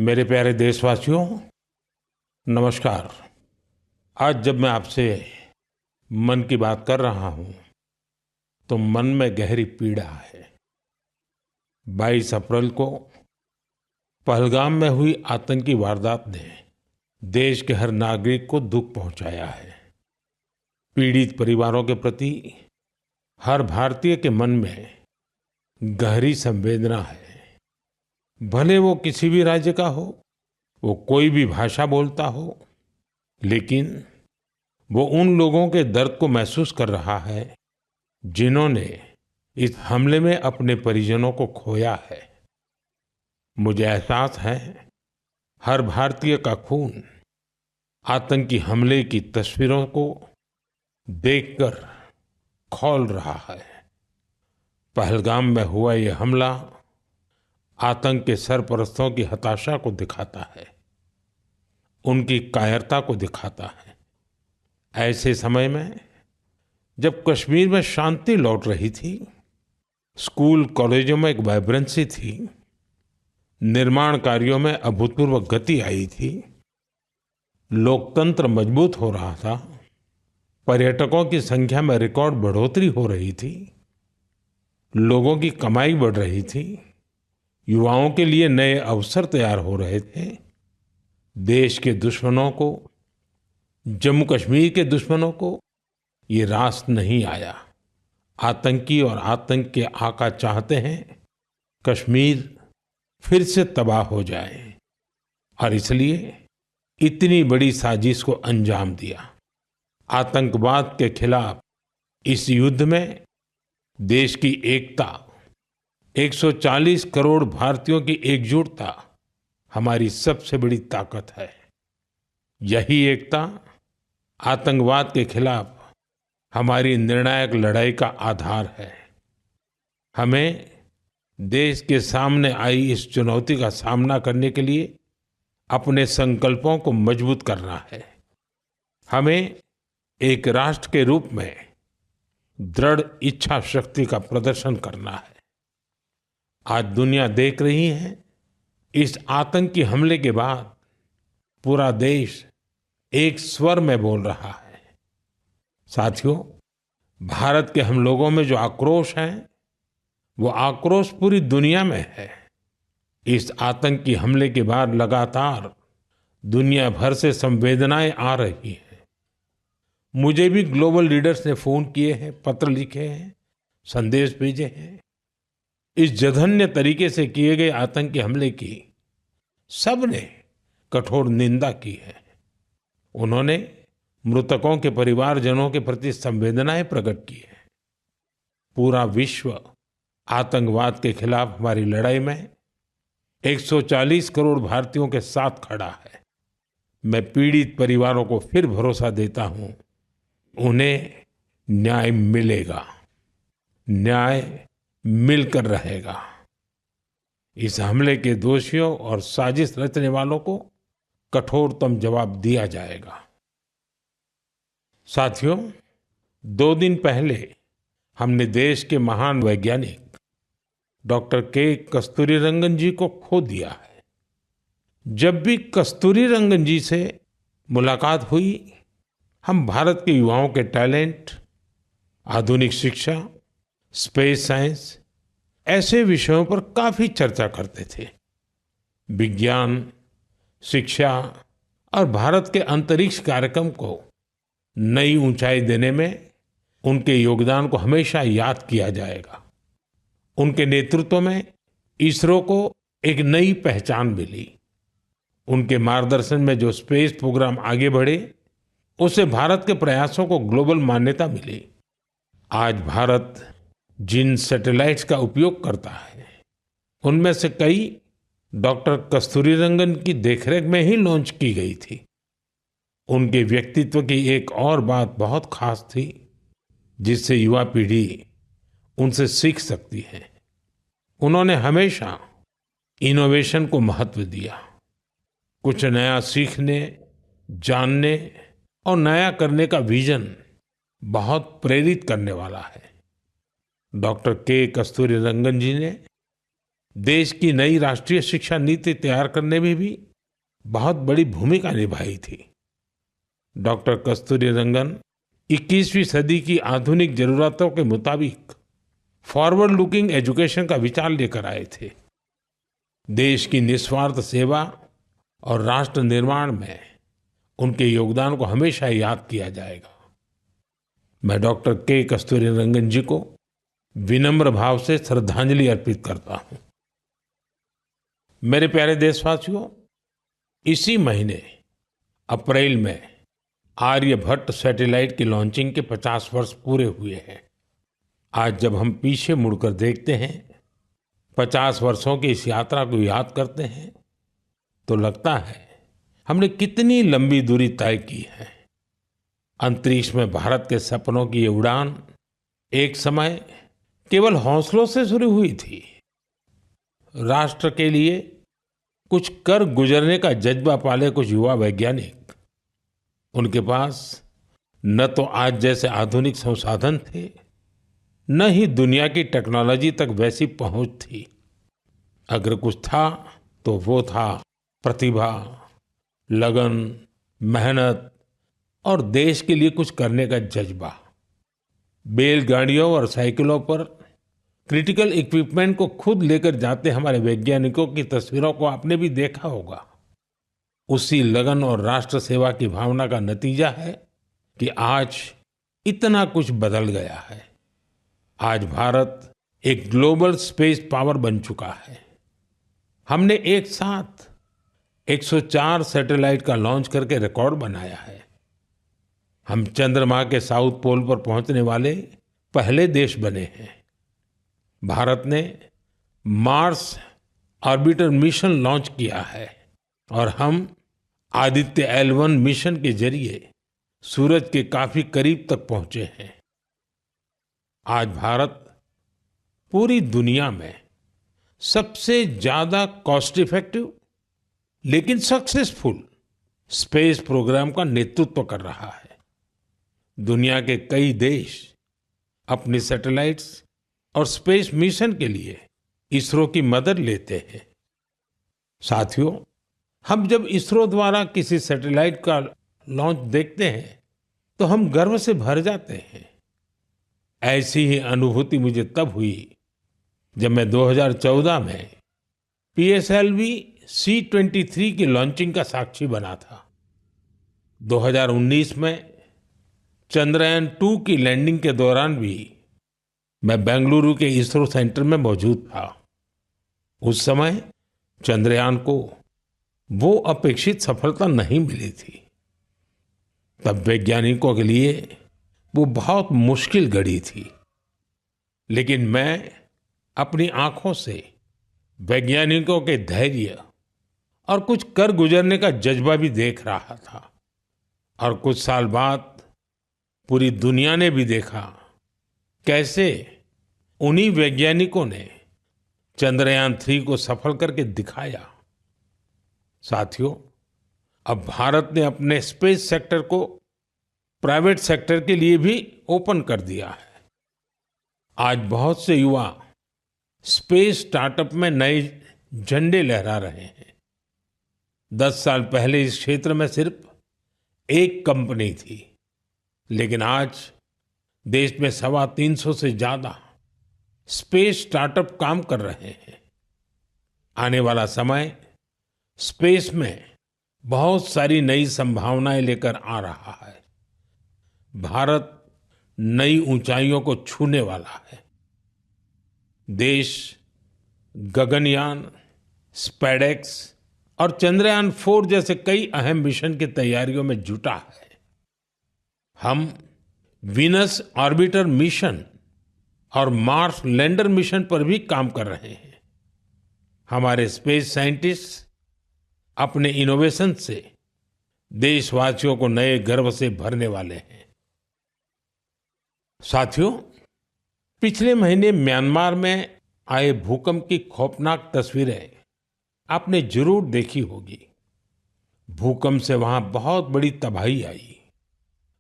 मेरे प्यारे देशवासियों, नमस्कार। आज जब मैं आपसे मन की बात कर रहा हूं, तो मन में गहरी पीड़ा है। 22 अप्रैल को पहलगाम में हुई आतंकी वारदात ने देश के हर नागरिक को दुख पहुंचाया है। पीड़ित परिवारों के प्रति हर भारतीय के मन में गहरी संवेदना है। भले वो किसी भी राज्य का हो, वो कोई भी भाषा बोलता हो, लेकिन वो उन लोगों के दर्द को महसूस कर रहा है जिन्होंने इस हमले में अपने परिजनों को खोया है। मुझे एहसास है, हर भारतीय का खून आतंकी हमले की तस्वीरों को देखकर खौल रहा है। पहलगाम में हुआ ये हमला आतंक के सरपरस्तों की हताशा को दिखाता है, उनकी कायरता को दिखाता है। ऐसे समय में जब कश्मीर में शांति लौट रही थी, स्कूल कॉलेजों में एक वाइब्रेंसी थी, निर्माण कार्यों में अभूतपूर्व गति आई थी, लोकतंत्र मजबूत हो रहा था, पर्यटकों की संख्या में रिकॉर्ड बढ़ोतरी हो रही थी, लोगों की कमाई बढ़ रही थी, युवाओं के लिए नए अवसर तैयार हो रहे थे, देश के दुश्मनों को, जम्मू कश्मीर के दुश्मनों को ये रास नहीं आया। आतंकी और आतंक के आका चाहते हैं कश्मीर फिर से तबाह हो जाए, और इसलिए इतनी बड़ी साजिश को अंजाम दिया। आतंकवाद के खिलाफ इस युद्ध में देश की एकता, 140 करोड़ भारतीयों की एकजुटता हमारी सबसे बड़ी ताकत है। यही एकता आतंकवाद के खिलाफ हमारी निर्णायक लड़ाई का आधार है। हमें देश के सामने आई इस चुनौती का सामना करने के लिए अपने संकल्पों को मजबूत करना है। हमें एक राष्ट्र के रूप में दृढ़ इच्छा शक्ति का प्रदर्शन करना है। आज दुनिया देख रही है, इस आतंकी हमले के बाद पूरा देश एक स्वर में बोल रहा है। साथियों, भारत के हम लोगों में जो आक्रोश है, वो आक्रोश पूरी दुनिया में है। इस आतंकी हमले के बाद लगातार दुनिया भर से संवेदनाएं आ रही हैं। मुझे भी ग्लोबल लीडर्स ने फोन किए हैं, पत्र लिखे हैं, संदेश भेजे हैं। इस जघन्य तरीके से किए गए आतंकी हमले की सबने कठोर निंदा की है। उन्होंने मृतकों के परिवारजनों के प्रति संवेदनाएं प्रकट की है। पूरा विश्व आतंकवाद के खिलाफ हमारी लड़ाई में 140 करोड़ भारतीयों के साथ खड़ा है। मैं पीड़ित परिवारों को फिर भरोसा देता हूं, उन्हें न्याय मिलेगा, न्याय मिलकर रहेगा। इस हमले के दोषियों और साजिश रचने वालों को कठोरतम जवाब दिया जाएगा। साथियों, 2 दिन पहले हमने देश के महान वैज्ञानिक डॉक्टर के कस्तूरीरंगन जी को खो दिया है। जब भी कस्तूरीरंगन जी से मुलाकात हुई, हम भारत के युवाओं के टैलेंट, आधुनिक शिक्षा, स्पेस साइंस, ऐसे विषयों पर काफी चर्चा करते थे। विज्ञान, शिक्षा और भारत के अंतरिक्ष कार्यक्रम को नई ऊंचाई देने में उनके योगदान को हमेशा याद किया जाएगा। उनके नेतृत्व में इसरो को एक नई पहचान मिली। उनके मार्गदर्शन में जो स्पेस प्रोग्राम आगे बढ़े, उससे भारत के प्रयासों को ग्लोबल मान्यता मिली। आज भारत जिन सैटेलाइट्स का उपयोग करता है, उनमें से कई डॉक्टर कस्तूरीरंगन की देखरेख में ही लॉन्च की गई थी। उनके व्यक्तित्व की एक और बात बहुत खास थी, जिससे युवा पीढ़ी उनसे सीख सकती है। उन्होंने हमेशा इनोवेशन को महत्व दिया। कुछ नया सीखने, जानने और नया करने का विजन बहुत प्रेरित करने वाला है। डॉक्टर के कस्तूरीरंगन जी ने देश की नई राष्ट्रीय शिक्षा नीति तैयार करने में भी बहुत बड़ी भूमिका निभाई थी। डॉक्टर कस्तूरीरंगन 21वीं सदी की आधुनिक जरूरतों के मुताबिक फॉरवर्ड लुकिंग एजुकेशन का विचार लेकर आए थे। देश की निस्वार्थ सेवा और राष्ट्र निर्माण में उनके योगदान को हमेशा याद किया जाएगा। मैं डॉक्टर के कस्तूरीरंगन जी को विनम्र भाव से श्रद्धांजलि अर्पित करता हूं। मेरे प्यारे देशवासियों, इसी महीने अप्रैल में आर्यभट्ट सैटेलाइट की लॉन्चिंग के 50 वर्ष पूरे हुए हैं। आज जब हम पीछे मुड़कर देखते हैं, 50 वर्षों की इस यात्रा को याद करते हैं, तो लगता है हमने कितनी लंबी दूरी तय की है। अंतरिक्ष में भारत के सपनों की ये उड़ान एक समय केवल हौसलों से शुरू हुई थी। राष्ट्र के लिए कुछ कर गुजरने का जज्बा पाले कुछ युवा वैज्ञानिक, उनके पास न तो आज जैसे आधुनिक संसाधन थे, न ही दुनिया की टेक्नोलॉजी तक वैसी पहुंच थी। अगर कुछ था तो वो था प्रतिभा, लगन, मेहनत और देश के लिए कुछ करने का जज्बा। बैलगाड़ियों और साइकिलों पर क्रिटिकल इक्विपमेंट को खुद लेकर जाते हमारे वैज्ञानिकों की तस्वीरों को आपने भी देखा होगा। उसी लगन और राष्ट्र सेवा की भावना का नतीजा है कि आज इतना कुछ बदल गया है। आज भारत एक ग्लोबल स्पेस पावर बन चुका है। हमने एक साथ 104 सैटेलाइट का लॉन्च करके रिकॉर्ड बनाया है। हम चंद्रमा के साउथ पोल पर पहुंचने वाले पहले देश बने हैं। भारत ने मार्स ऑर्बिटर मिशन लॉन्च किया है और हम आदित्य L1 मिशन के जरिए सूरज के काफी करीब तक पहुंचे हैं। आज भारत पूरी दुनिया में सबसे ज्यादा कॉस्ट इफेक्टिव लेकिन सक्सेसफुल स्पेस प्रोग्राम का नेतृत्व कर रहा है। दुनिया के कई देश अपनी सैटेलाइट्स और स्पेस मिशन के लिए इसरो की मदद लेते हैं। साथियों, हम जब इसरो द्वारा किसी सैटेलाइट का लॉन्च देखते हैं तो हम गर्व से भर जाते हैं। ऐसी ही अनुभूति मुझे तब हुई जब मैं 2014 में PSLV C-23 की लॉन्चिंग का साक्षी बना था। 2019 में चंद्रयान-2 की लैंडिंग के दौरान भी मैं बेंगलुरु के इसरो सेंटर में मौजूद था। उस समय चंद्रयान को वो अपेक्षित सफलता नहीं मिली थी। तब वैज्ञानिकों के लिए वो बहुत मुश्किल घड़ी थी, लेकिन मैं अपनी आंखों से वैज्ञानिकों के धैर्य और कुछ कर गुजरने का जज्बा भी देख रहा था। और कुछ साल बाद पूरी दुनिया ने भी देखा कैसे उन्हीं वैज्ञानिकों ने चंद्रयान-3 को सफल करके दिखाया। साथियों, अब भारत ने अपने स्पेस सेक्टर को प्राइवेट सेक्टर के लिए भी ओपन कर दिया है। आज बहुत से युवा स्पेस स्टार्टअप में नए झंडे लहरा रहे हैं। 10 साल पहले इस क्षेत्र में सिर्फ एक कंपनी थी, लेकिन आज देश में 325 से ज्यादा स्पेस स्टार्टअप काम कर रहे हैं। आने वाला समय स्पेस में बहुत सारी नई संभावनाएं लेकर आ रहा है। भारत नई ऊंचाइयों को छूने वाला है। देश गगनयान, स्पेडेक्स और चंद्रयान-4 जैसे कई अहम मिशन की तैयारियों में जुटा है। हम वीनस ऑर्बिटर मिशन और मार्स लैंडर मिशन पर भी काम कर रहे हैं। हमारे स्पेस साइंटिस्ट अपने इनोवेशन से देशवासियों को नए गर्व से भरने वाले हैं। साथियों, पिछले महीने म्यांमार में आए भूकंप की खौफनाक तस्वीरें आपने जरूर देखी होगी। भूकंप से वहां बहुत बड़ी तबाही आई।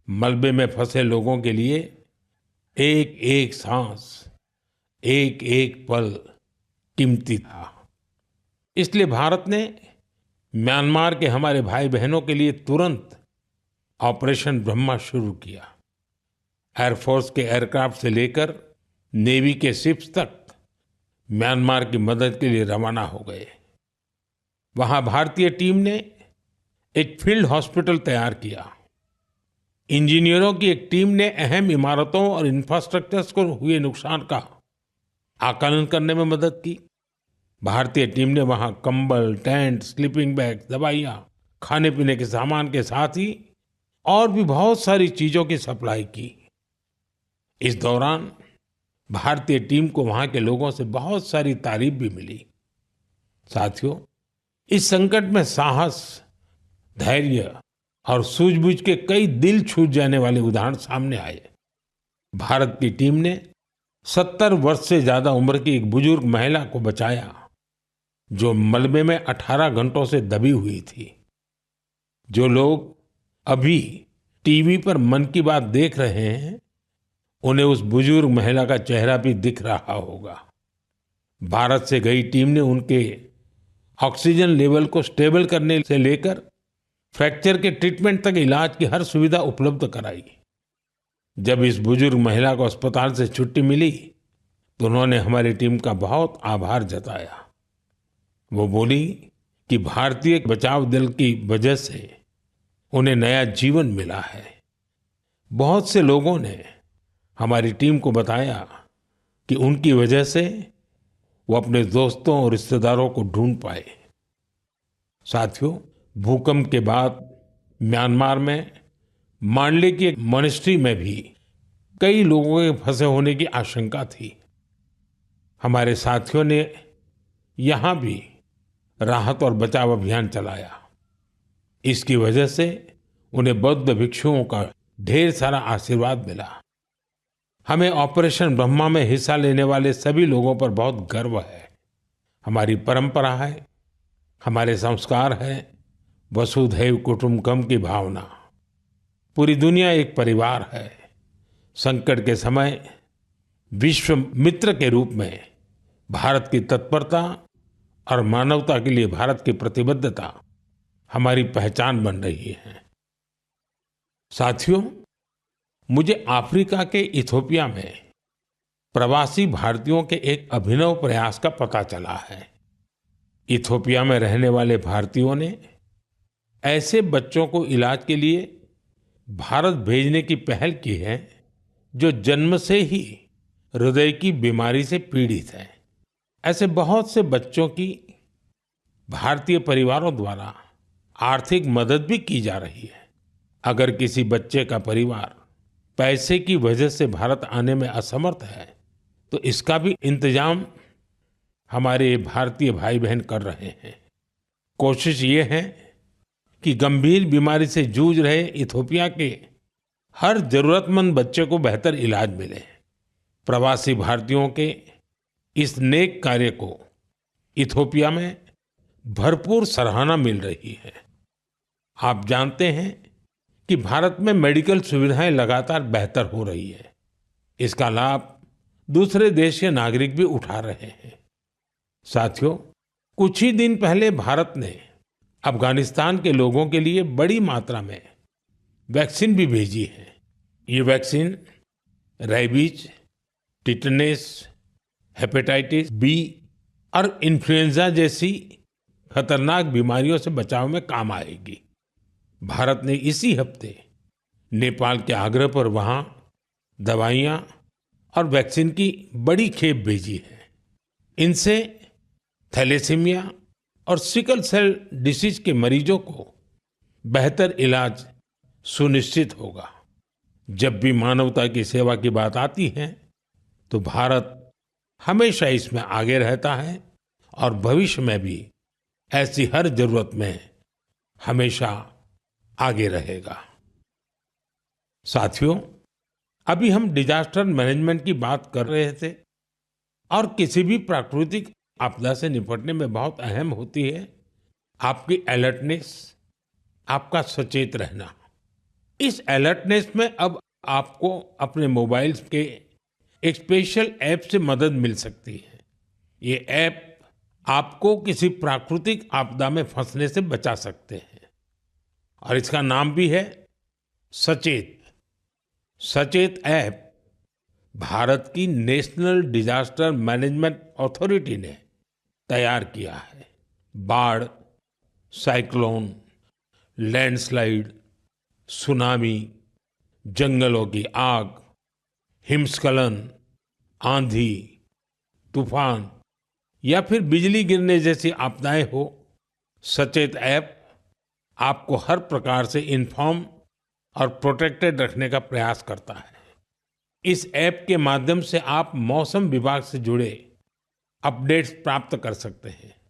मलबे में फंसे लोगों के लिए एक एक सांस, एक एक पल कीमती था। इसलिए भारत ने म्यांमार के हमारे भाई बहनों के लिए तुरंत ऑपरेशन ब्रह्मा शुरू किया। एयरफोर्स के एयरक्राफ्ट से लेकर नेवी के शिप्स तक म्यांमार की मदद के लिए रवाना हो गए। वहां भारतीय टीम ने एक फील्ड हॉस्पिटल तैयार किया। इंजीनियरों की एक टीम ने अहम इमारतों और इंफ्रास्ट्रक्चर्स को हुए नुकसान का आकलन करने में मदद की। भारतीय टीम ने वहां कंबल, टेंट, स्लीपिंग बैग, दवाइयां, खाने पीने के सामान के साथ ही और भी बहुत सारी चीजों की सप्लाई की। इस दौरान भारतीय टीम को वहां के लोगों से बहुत सारी तारीफ भी मिली। साथियों, इस संकट में साहस, धैर्य और सूझबूझ के कई दिल छू जाने वाले उदाहरण सामने आए। भारत की टीम ने 70 वर्ष से ज्यादा उम्र की एक बुजुर्ग महिला को बचाया, जो मलबे में 18 घंटों से दबी हुई थी। जो लोग अभी टीवी पर मन की बात देख रहे हैं, उन्हें उस बुजुर्ग महिला का चेहरा भी दिख रहा होगा। भारत से गई टीम ने उनके ऑक्सीजन लेवल को स्टेबल करने से लेकर फ्रैक्चर के ट्रीटमेंट तक इलाज की हर सुविधा उपलब्ध कराई। जब इस बुजुर्ग महिला को अस्पताल से छुट्टी मिली तो उन्होंने हमारी टीम का बहुत आभार जताया। वो बोली कि भारतीय बचाव दल की वजह से उन्हें नया जीवन मिला है। बहुत से लोगों ने हमारी टीम को बताया कि उनकी वजह से वो अपने दोस्तों और रिश्तेदारों को ढूंढ पाए। साथियों, भूकंप के बाद म्यांमार में मांडले की एक मॉनेस्ट्री में भी कई लोगों के फंसे होने की आशंका थी। हमारे साथियों ने यहां भी राहत और बचाव अभियान चलाया। इसकी वजह से उन्हें बौद्ध भिक्षुओं का ढेर सारा आशीर्वाद मिला। हमें ऑपरेशन ब्रह्मा में हिस्सा लेने वाले सभी लोगों पर बहुत गर्व है। हमारी परंपरा है, हमारे संस्कार है, वसुधैव कुटुंबकम की भावना। पूरी दुनिया एक परिवार है। संकट के समय विश्व मित्र के रूप में भारत की तत्परता और मानवता के लिए भारत की प्रतिबद्धता हमारी पहचान बन रही है। साथियों, मुझे अफ्रीका के इथियोपिया में प्रवासी भारतीयों के एक अभिनव प्रयास का पता चला है। इथियोपिया में रहने वाले भारतीयों ने ऐसे बच्चों को इलाज के लिए भारत भेजने की पहल की है जो जन्म से ही हृदय की बीमारी से पीड़ित हैं। ऐसे बहुत से बच्चों की भारतीय परिवारों द्वारा आर्थिक मदद भी की जा रही है। अगर किसी बच्चे का परिवार पैसे की वजह से भारत आने में असमर्थ है तो इसका भी इंतजाम हमारे भारतीय भाई बहन कर रहे हैं। कोशिश ये है कि गंभीर बीमारी से जूझ रहे इथियोपिया के हर जरूरतमंद बच्चे को बेहतर इलाज मिले। प्रवासी भारतीयों के इस नेक कार्य को इथियोपिया में भरपूर सराहना मिल रही है। आप जानते हैं कि भारत में मेडिकल सुविधाएं लगातार बेहतर हो रही है। इसका लाभ दूसरे देश के नागरिक भी उठा रहे हैं। साथियों, कुछ ही दिन पहले भारत ने अफगानिस्तान के लोगों के लिए बड़ी मात्रा में वैक्सीन भी भेजी है। ये vaccine rabies, tetanus, hepatitis B और इन्फ्लुएंजा जैसी खतरनाक बीमारियों से बचाव में काम आएगी। भारत ने इसी हफ्ते नेपाल के आग्रह पर वहां दवाइयां और वैक्सीन की बड़ी खेप भेजी है। इनसे थैलेसीमिया और सिकल सेल डिसीज के मरीजों को बेहतर इलाज सुनिश्चित होगा। जब भी मानवता की सेवा की बात आती है तो भारत हमेशा इसमें आगे रहता है और भविष्य में भी ऐसी हर जरूरत में हमेशा आगे रहेगा। साथियों, अभी हम डिजास्टर मैनेजमेंट की बात कर रहे थे और किसी भी प्राकृतिक आपदा से निपटने में बहुत अहम होती है आपकी अलर्टनेस, आपका सचेत रहना। इस अलर्टनेस में अब आपको अपने मोबाइल के एक स्पेशल ऐप से मदद मिल सकती है। ये ऐप आपको किसी प्राकृतिक आपदा में फंसने से बचा सकते हैं और इसका नाम भी है सचेत। सचेत ऐप भारत की नेशनल डिजास्टर मैनेजमेंट अथॉरिटी ने तैयार किया है। बाढ़, साइक्लोन, लैंडस्लाइड, सुनामी, जंगलों की आग, हिमस्खलन, आंधी, तूफान या फिर बिजली गिरने जैसी आपदाएं हो, सचेत ऐप आपको हर प्रकार से इन्फॉर्म और प्रोटेक्टेड रखने का प्रयास करता है। इस ऐप के माध्यम से आप मौसम विभाग से जुड़े अपडेट्स प्राप्त कर सकते हैं।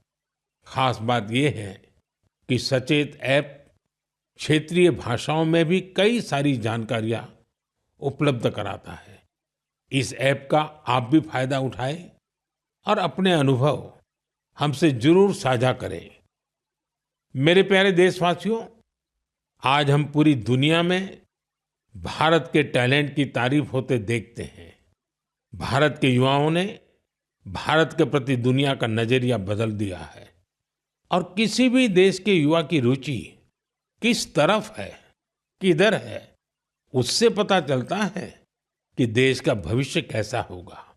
खास बात यह है कि सचेत ऐप क्षेत्रीय भाषाओं में भी कई सारी जानकारियां उपलब्ध कराता है। इस ऐप का आप भी फायदा उठाएं और अपने अनुभव हमसे जरूर साझा करें। मेरे प्यारे देशवासियों, आज हम पूरी दुनिया में भारत के टैलेंट की तारीफ होते देखते हैं। भारत के युवाओं ने भारत के प्रति दुनिया का नजरिया बदल दिया है और किसी भी देश के युवा की रुचि किस तरफ है, किधर है, उससे पता चलता है कि देश का भविष्य कैसा होगा।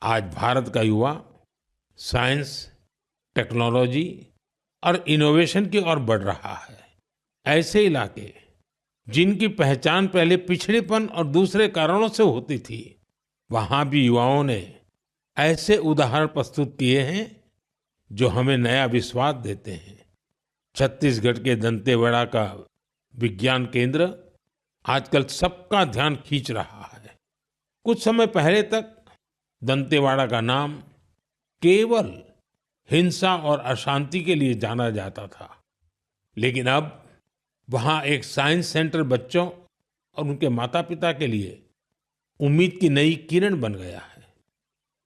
आज भारत का युवा साइंस, टेक्नोलॉजी और इनोवेशन की ओर बढ़ रहा है। ऐसे इलाके जिनकी पहचान पहले पिछड़ेपन और दूसरे कारणों से होती थी, वहां भी युवाओं ने ऐसे उदाहरण प्रस्तुत किए हैं जो हमें नया विश्वास देते हैं। छत्तीसगढ़ के दंतेवाड़ा का विज्ञान केंद्र आजकल सबका ध्यान खींच रहा है। कुछ समय पहले तक दंतेवाड़ा का नाम केवल हिंसा और अशांति के लिए जाना जाता था, लेकिन अब वहां एक साइंस सेंटर बच्चों और उनके माता-पिता के लिए उम्मीद की नई किरण बन गया है।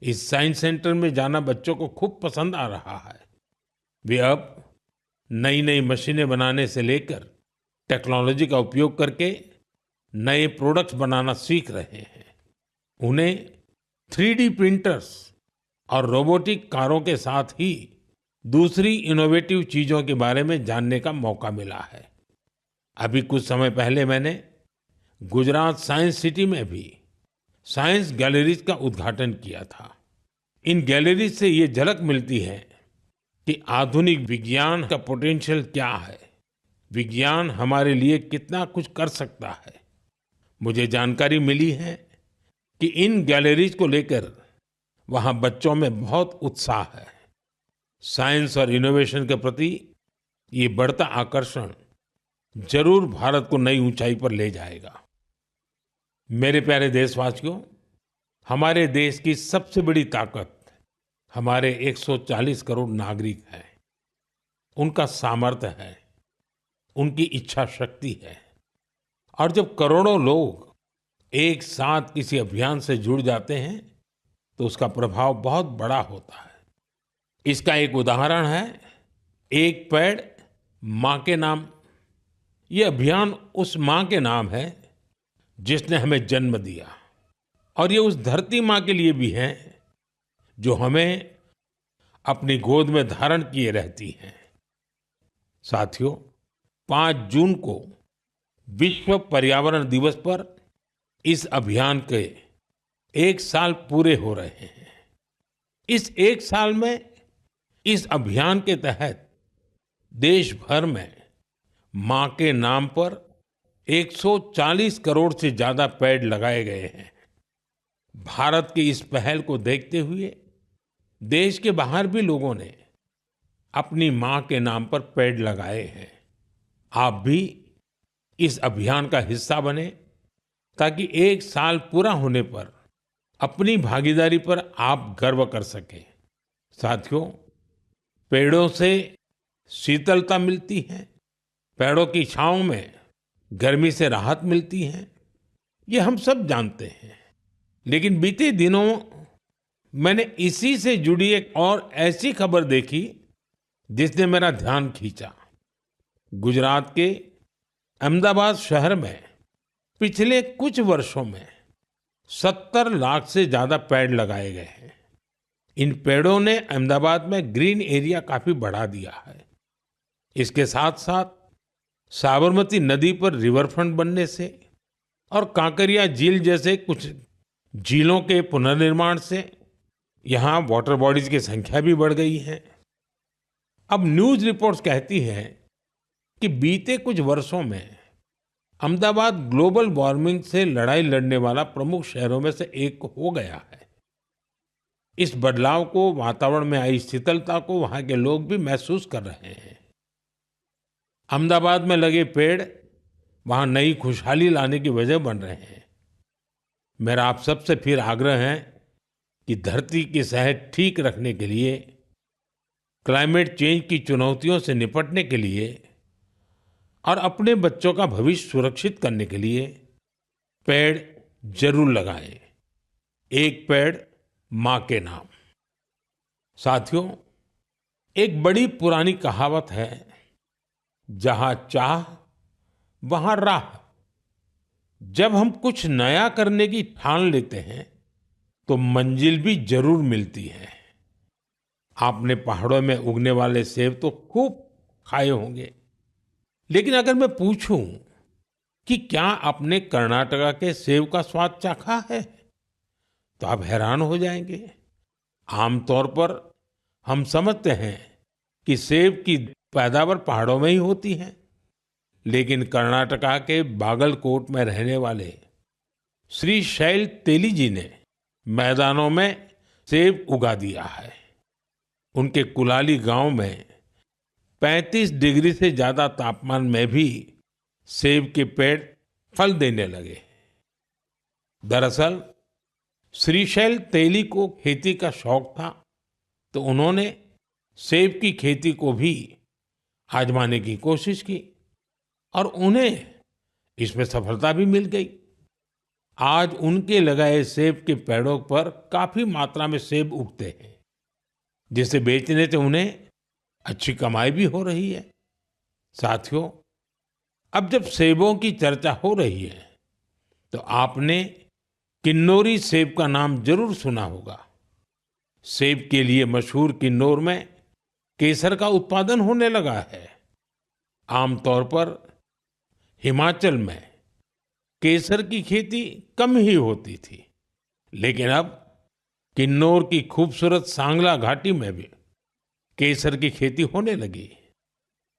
इस साइंस सेंटर में जाना बच्चों को खूब पसंद आ रहा है। वे अब नई नई मशीनें बनाने से लेकर टेक्नोलॉजी का उपयोग करके नए प्रोडक्ट्स बनाना सीख रहे हैं। उन्हें 3D प्रिंटर्स और रोबोटिक कारों के साथ ही दूसरी इनोवेटिव चीजों के बारे में जानने का मौका मिला है। अभी कुछ समय पहले मैंने गुजरात साइंस सिटी में भी साइंस गैलरीज का उद्घाटन किया था। इन गैलरीज से ये झलक मिलती है कि आधुनिक विज्ञान का पोटेंशियल क्या है, विज्ञान हमारे लिए कितना कुछ कर सकता है। मुझे जानकारी मिली है कि इन गैलरीज को लेकर वहां बच्चों में बहुत उत्साह है। साइंस और इनोवेशन के प्रति ये बढ़ता आकर्षण जरूर भारत को नई ऊंचाई पर ले जाएगा। मेरे प्यारे देशवासियों, हमारे देश की सबसे बड़ी ताकत हमारे 140 करोड़ नागरिक हैं। उनका सामर्थ्य है, उनकी इच्छा शक्ति है। और जब करोड़ों लोग एक साथ किसी अभियान से जुड़ जाते हैं तो उसका प्रभाव बहुत बड़ा होता है। इसका एक उदाहरण है एक पेड़ मां के नाम। ये अभियान उस मां के नाम है जिसने हमें जन्म दिया, और ये उस धरती मां के लिए भी है जो हमें अपनी गोद में धारण किए रहती है। साथियों, 5 जून को विश्व पर्यावरण दिवस पर इस अभियान के 1 साल पूरे हो रहे हैं। इस 1 साल में इस अभियान के तहत देश भर में मां के नाम पर 140 करोड़ से ज्यादा पेड़ लगाए गए हैं। भारत की इस पहल को देखते हुए देश के बाहर भी लोगों ने अपनी मां के नाम पर पेड़ लगाए हैं। आप भी इस अभियान का हिस्सा बने ताकि 1 साल पूरा होने पर अपनी भागीदारी पर आप गर्व कर सकें। साथियों, पेड़ों से शीतलता मिलती है, पेड़ों की छांव में गर्मी से राहत मिलती है, ये हम सब जानते हैं। लेकिन बीते दिनों मैंने इसी से जुड़ी एक और ऐसी खबर देखी जिसने मेरा ध्यान खींचा। गुजरात के अहमदाबाद शहर में पिछले कुछ वर्षों में 70 लाख से ज्यादा पेड़ लगाए गए हैं। इन पेड़ों ने अहमदाबाद में ग्रीन एरिया काफी बढ़ा दिया है। इसके साथ साथ साबरमती नदी पर रिवरफ्रंट बनने से और कांकरिया झील जैसे कुछ झीलों के पुनर्निर्माण से यहाँ वाटर बॉडीज की संख्या भी बढ़ गई है। अब न्यूज़ रिपोर्ट्स कहती हैं कि बीते कुछ वर्षों में अहमदाबाद ग्लोबल वार्मिंग से लड़ाई लड़ने वाला प्रमुख शहरों में से एक हो गया है। इस बदलाव को, वातावरण में आई शीतलता को वहां के लोग भी महसूस कर रहे हैं। अहमदाबाद में लगे पेड़ वहां नई खुशहाली लाने की वजह बन रहे हैं। मेरा आप सबसे फिर आग्रह है कि धरती की सेहत ठीक रखने के लिए, क्लाइमेट चेंज की चुनौतियों से निपटने के लिए और अपने बच्चों का भविष्य सुरक्षित करने के लिए पेड़ जरूर लगाएं। एक पेड़ मां के नाम। साथियों, एक बड़ी पुरानी कहावत है, जहां चाह वहां राह। जब हम कुछ नया करने की ठान लेते हैं तो मंजिल भी जरूर मिलती है। आपने पहाड़ों में उगने वाले सेब तो खूब खाए होंगे, लेकिन अगर मैं पूछूं कि क्या आपने कर्नाटका के सेब का स्वाद चाखा है, तो आप हैरान हो जाएंगे। आमतौर पर हम समझते हैं कि सेब की पैदावार पहाड़ों में ही होती है, लेकिन कर्नाटका के बागलकोट में रहने वाले श्री शैल तेली जी ने मैदानों में सेब उगा दिया है। उनके कुलाली गांव में 35 डिग्री से ज्यादा तापमान में भी सेब के पेड़ फल देने लगे। दरअसल श्रीशैल तेली को खेती का शौक था, तो उन्होंने सेब की खेती को भी आजमाने की कोशिश की और उन्हें इसमें सफलता भी मिल गई। आज उनके लगाए सेब के पेड़ों पर काफी मात्रा में सेब उगते हैं, जिसे बेचने से उन्हें अच्छी कमाई भी हो रही है। साथियों, अब जब सेबों की चर्चा हो रही है तो आपने किन्नौरी सेब का नाम जरूर सुना होगा। सेब के लिए मशहूर किन्नौर में केसर का उत्पादन होने लगा है। आमतौर पर हिमाचल में केसर की खेती कम ही होती थी, लेकिन अब किन्नौर की खूबसूरत सांगला घाटी में भी केसर की खेती होने लगी।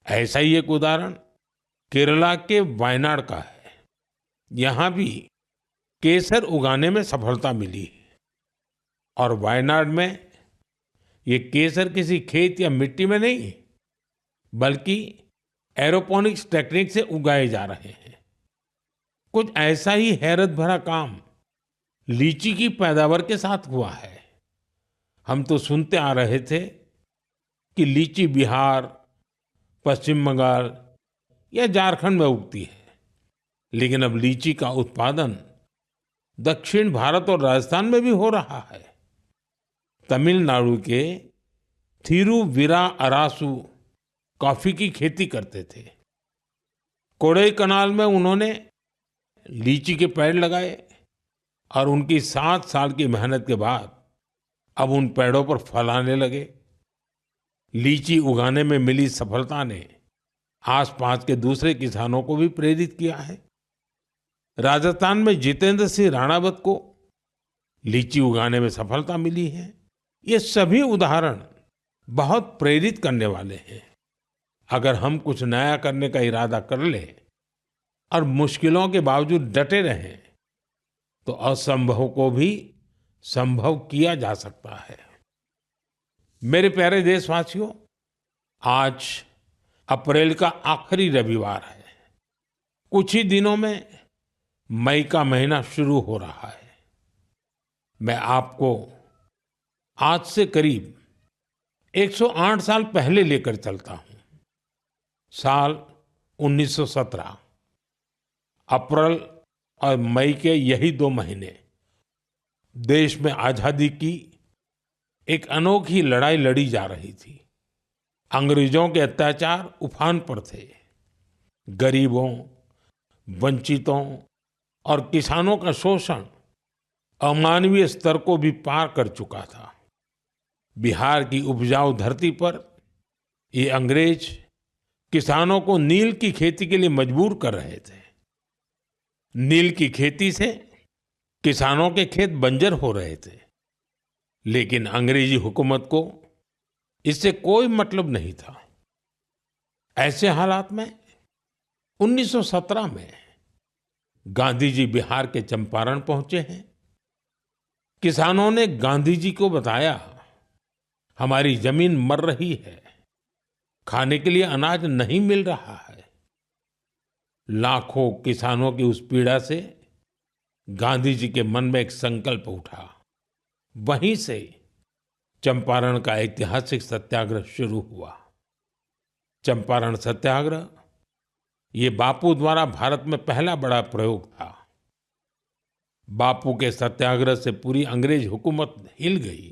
ऐसा ही एक उदाहरण केरला के वायनाड का है। यहाँ भी केसर उगाने में सफलता मिली और वायनाड में ये केसर किसी खेत या मिट्टी में नहीं, बल्कि एरोपोनिक्स टेक्निक से उगाए जा रहे हैं। कुछ ऐसा ही हैरत भरा काम लीची की पैदावार के साथ हुआ है। हम तो सुनते आ रहे थे कि लीची बिहार, पश्चिम बंगाल या झारखंड में उगती है, लेकिन अब लीची का उत्पादन दक्षिण भारत और राजस्थान में भी हो रहा है। तमिलनाडु के थिरुविरा अरासू कॉफी की खेती करते थे। कोडाईकनाल में उन्होंने लीची के पेड़ लगाए और उनकी 7 साल की मेहनत के बाद अब उन पेड़ों पर फल आने लगे। लीची उगाने में मिली सफलता ने आसपास के दूसरे किसानों को भी प्रेरित किया है। राजस्थान में जितेंद्र सिंह राणावत को लीची उगाने में सफलता मिली है। ये सभी उदाहरण बहुत प्रेरित करने वाले हैं। अगर हम कुछ नया करने का इरादा कर ले और मुश्किलों के बावजूद डटे रहें, तो असंभव को भी संभव किया जा सकता है। मेरे प्यारे देशवासियों, आज अप्रैल का आखिरी रविवार है। कुछ ही दिनों में मई का महीना शुरू हो रहा है। मैं आपको आज से करीब 108 साल पहले लेकर चलता हूं। साल 1917। अप्रैल और मई के यही 2 महीने देश में आजादी की एक अनोखी लड़ाई लड़ी जा रही थी। अंग्रेजों के अत्याचार उफान पर थे। गरीबों, वंचितों और किसानों का शोषण अमानवीय स्तर को भी पार कर चुका था। बिहार की उपजाऊ धरती पर ये अंग्रेज किसानों को नील की खेती के लिए मजबूर कर रहे थे। नील की खेती से किसानों के खेत बंजर हो रहे थे, लेकिन अंग्रेजी हुकूमत को इससे कोई मतलब नहीं था। ऐसे हालात में 1917 में गांधी जी बिहार के चंपारण पहुंचे हैं। किसानों ने गांधी जी को बताया, हमारी जमीन मर रही है, खाने के लिए अनाज नहीं मिल रहा है। लाखों किसानों की उस पीड़ा से गांधी जी के मन में एक संकल्प उठा। वहीं से चंपारण का ऐतिहासिक सत्याग्रह शुरू हुआ। चंपारण सत्याग्रह ये बापू द्वारा भारत में पहला बड़ा प्रयोग था। बापू के सत्याग्रह से पूरी अंग्रेज हुकूमत हिल गई।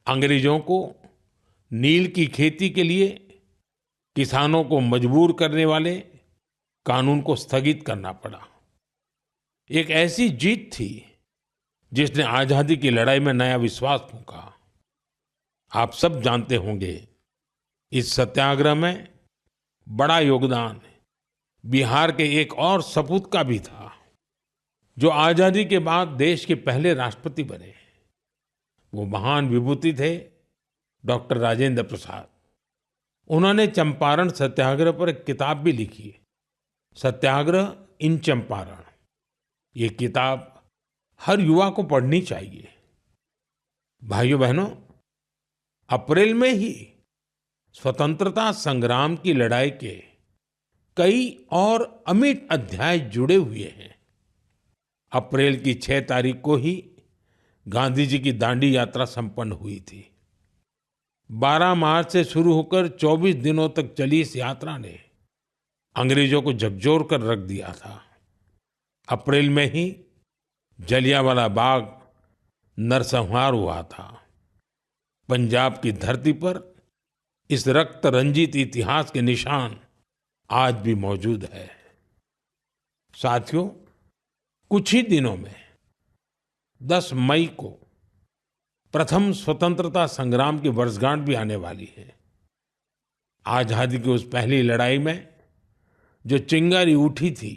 अंग्रेजों को नील की खेती के लिए किसानों को मजबूर करने वाले कानून को स्थगित करना पड़ा। एक ऐसी जीत थी जिसने आजादी की लड़ाई में नया विश्वास फूंका। आप सब जानते होंगे, इस सत्याग्रह में बड़ा योगदान बिहार के एक और सपूत का भी था, जो आजादी के बाद देश के पहले राष्ट्रपति बने। वो महान विभूति थे डॉक्टर राजेंद्र प्रसाद। उन्होंने चंपारण सत्याग्रह पर एक किताब भी लिखी, सत्याग्रह इन चंपारण। ये किताब हर युवा को पढ़नी चाहिए। भाइयों बहनों, अप्रैल में ही स्वतंत्रता संग्राम की लड़ाई के कई और अमिट अध्याय जुड़े हुए हैं। अप्रैल की 6 तारीख को ही गांधी जी की दांडी यात्रा संपन्न हुई थी। 12 मार्च से शुरू होकर 24 दिनों तक चली इस यात्रा ने अंग्रेजों को झकझोर कर रख दिया था। अप्रैल में ही जलियांवाला बाग नरसंहार हुआ था। पंजाब की धरती पर इस रक्त रंजित इतिहास के निशान आज भी मौजूद है। साथियों, कुछ ही दिनों में 10 मई को प्रथम स्वतंत्रता संग्राम की वर्षगांठ भी आने वाली है। आजादी की उस पहली लड़ाई में जो चिंगारी उठी थी,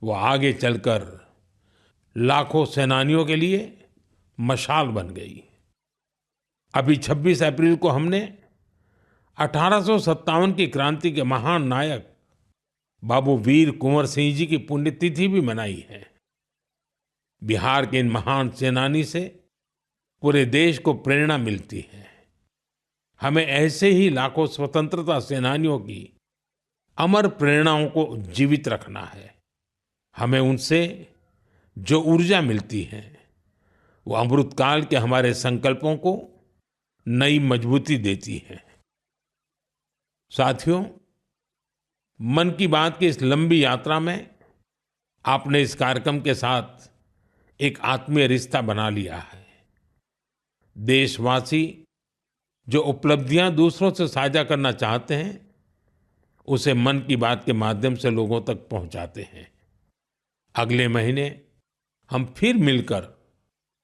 वो आगे चलकर लाखों सेनानियों के लिए मशाल बन गई। अभी 26 अप्रैल को हमने 1857 की क्रांति के महान नायक बाबू वीर कुंवर सिंह जी की पुण्यतिथि भी मनाई है। बिहार के इन महान सेनानी से पूरे देश को प्रेरणा मिलती है। हमें ऐसे ही लाखों स्वतंत्रता सेनानियों की अमर प्रेरणाओं को जीवित रखना है। हमें उनसे जो ऊर्जा मिलती है, वो अमृतकाल के हमारे संकल्पों को नई मजबूती देती है। साथियों, मन की बात की इस लंबी यात्रा में आपने इस कार्यक्रम के साथ एक आत्मीय रिश्ता बना लिया है। देशवासी जो उपलब्धियां दूसरों से साझा करना चाहते हैं, उसे मन की बात के माध्यम से लोगों तक पहुंचाते हैं। अगले महीने हम फिर मिलकर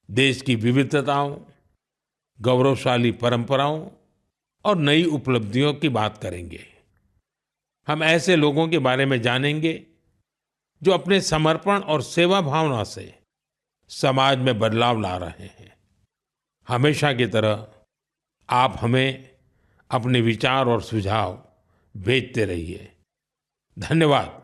देश की विविधताओं, गौरवशाली परंपराओं और नई उपलब्धियों की बात करेंगे। हम ऐसे लोगों के बारे में जानेंगे जो अपने समर्पण और सेवा भावना से समाज में बदलाव ला रहे हैं। हमेशा की तरह आप हमें अपने विचार और सुझाव भेजते रहिए। धन्यवाद।